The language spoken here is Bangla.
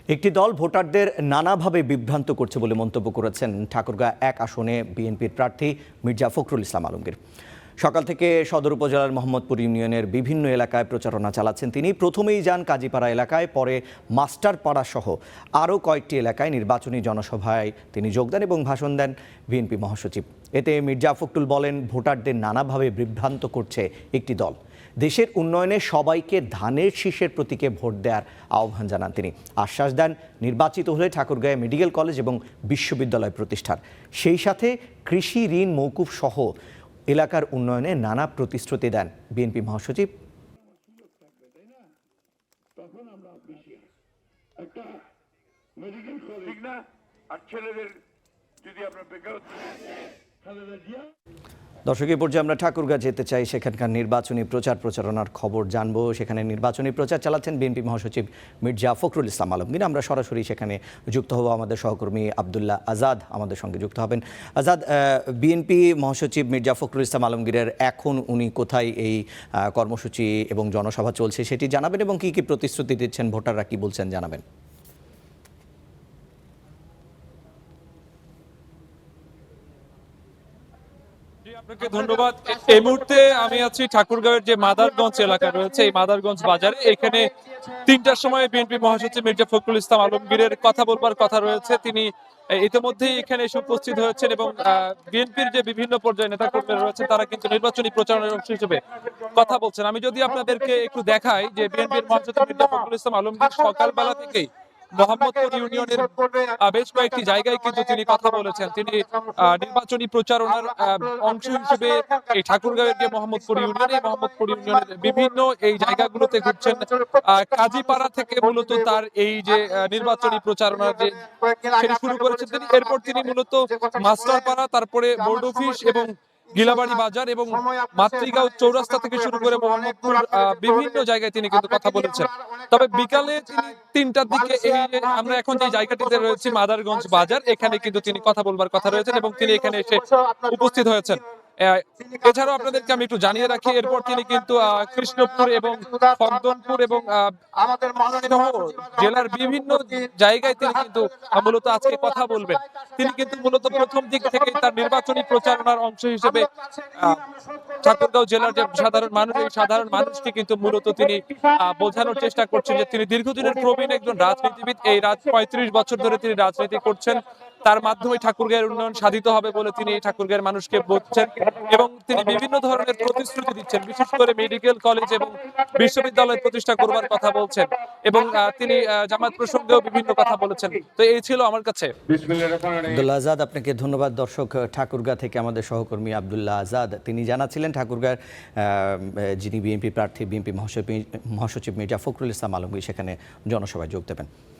একটি দল ভোটারদের নানাভাবে বিভ্রান্ত করছে বলে মন্তব্য করেছেন ঠাকুরগাঁ ১ আসনে বিএনপির প্রার্থী মির্জা ফখরুল ইসলাম আলমগীর। সকাল থেকে সদর উপজেলার মোহাম্মদপুর ইউনিয়নের বিভিন্ন এলাকায় প্রচারণা চালাচ্ছেন তিনি। প্রথমেই যান কাজীপাড়া এলাকায়, পরে মাস্টারপাড়া সহ আরও কয়েকটি এলাকায় নির্বাচনী জনসভায় তিনি যোগ দেন এবং ভাষণ দেন বিএনপি মহাসচিব। এতে মির্জা ফখরুল বলেন, ভোটারদের নানাভাবে বিভ্রান্ত করছে একটি দল। দেশের উন্নয়নে সবাইকে ধানের শীষের প্রতীকে ভোট দেওয়ার আহ্বান জানান তিনি। আশ্বাস দেন, নির্বাচিত হলে ঠাকুরগাঁয়ে মেডিকেল কলেজ এবং বিশ্ববিদ্যালয় প্রতিষ্ঠার, সেই সাথে কৃষি ঋণ মওকুফ সহ এলাকার উন্নয়নে নানা প্রতিশ্রুতি দেন বিএনপি মহাসচিব। দর্শক, এই পর্যায়ে আমরা ঠাকুরগাঁ যেতে চাই, সেখানকার নির্বাচনী প্রচারণার খবর জানবো। সেখানে নির্বাচনী প্রচার চালাচ্ছেন বিএনপি মহাসচিব মির্জা ফখরুল ইসলাম আলমগীর। আমরা সরাসরি সেখানে যুক্ত হব, আমাদের সহকর্মী আব্দুল্লাহ আজাদ আমাদের সঙ্গে যুক্ত হবেন। আজাদ, বিএনপি মহাসচিব মির্জা ফখরুল ইসলাম আলমগীরের এখন উনি কোথায় এই কর্মসূচি এবং জনসভা চলছে সেটি জানাবেন, এবং কি কি প্রতিশ্রুতি দিচ্ছেন, ভোটাররা কি বলছেন জানাবেন। আপনাকে ধন্যবাদ। এই মুহূর্তে আমি আছি ঠাকুরগাঁওয়ের যে মাদারগঞ্জ এলাকা রয়েছে, এই মাদারগঞ্জ বাজারে। এখানে ৩টার সময় বিএনপি মহাসচিব মির্জা ফখরুল ইসলাম আলমগীরের কথা বলবার কথা রয়েছে। তিনি ইতিমধ্যেই এখানে এসে উপস্থিত হয়েছেন এবং বিএনপির যে বিভিন্ন পর্যায়ে নেতাকর্মীরা রয়েছেন তারা কিন্তু নির্বাচনী প্রচারণার অংশ হিসেবে কথা বলছেন। আমি যদি আপনাদেরকে একটু দেখাই যে বিএনপির মহাসচিব মির্জা ফখরুল ইসলাম আলমগীর সকালবেলা থেকেই মোহাম্মদপুর ইউনিয়নের বেশ কয়েকটি জায়গায় কিন্তু তিনি কথা বলেছেন। তিনি নির্বাচনী প্রচারণার অংশ হিসেবে এই ঠাকুরগাঁওয়ের যে মোহাম্মদপুর ইউনিয়নের বিভিন্ন এই জায়গাগুলোতে ঘুরছেন। কাজীপাড়া থেকে মূলত তার এই যে নির্বাচনী প্রচারণা যে সেটি শুরু করেছেন তিনি। এরপর তিনি মূলত মাস্টারপাড়া, তারপরে বোর্ড অফিস এবং গিলাবাড়ি বাজার এবং মাতৃগাঁও চৌরাস্তা থেকে শুরু করে মোহাম্মদপুর বিভিন্ন জায়গায় তিনি কিন্তু কথা বলেছেন। তবে বিকালে তিনি ৩টার দিকে এই যে আমরা এখন যে জায়গাটিতে রয়েছি মাদারগঞ্জ বাজার, এখানে কিন্তু তিনি কথা বলবার কথা রয়েছেন এবং তিনি এখানে এসে উপস্থিত হয়েছেন। এছাড়াও আপনাদেরকে আমি একটু জানিয়ে রাখি, এরপর তিনি কিন্তু কৃষ্ণপুর এবং ফগদনপুর এবং জেলার বিভিন্ন জায়গায় তিনি কিন্তু মূলত আজকে কথা বলবেন। তিনি কিন্তু মূলত প্রথম দিক থেকে তার নির্বাচনী প্রচারণার অংশ হিসেবে ঠাকুরগাঁও জেলার যে সাধারণ মানুষ, এই সাধারণ মানুষকে কিন্তু মূলত তিনি বোঝানোর চেষ্টা করছেন যে তিনি দীর্ঘদিনের প্রবীণ একজন রাজনীতিবিদ। এই ৩৫ বছর ধরে তিনি রাজনীতি করছেন। তার মাধ্যমে ঠাকুরগাঁয়ের উন্নয়ন সাধিত হবে বলে তিনি ঠাকুরগাঁয়ের মানুষকে বলছেন এবং তিনি বিভিন্ন ধরনের প্রতিশ্রুতি দিচ্ছেন, বিশেষ করে মেডিকেল কলেজ এবং বিশ্ববিদ্যালয় প্রতিষ্ঠা করবার কথা বলছেন এবং তিনি জামাত প্রসঙ্গেও বিভিন্ন কথা বলেছেন। তো এই ছিল আমার কাছে। আব্দুল্লাহ আজাদ, আপনাকে ধন্যবাদ। দর্শক, ঠাকুরগাঁ থেকে আমাদের সহকর্মী আব্দুল্লাহ আজাদ তিনি জানাচ্ছিলেন ঠাকুরগাঁর যিনি বিএনপি প্রার্থী, বিএনপি মহাসচিব মির্জা ফখরুল ইসলাম আলমগীর সেখানে জনসভায় যোগ দেবেন।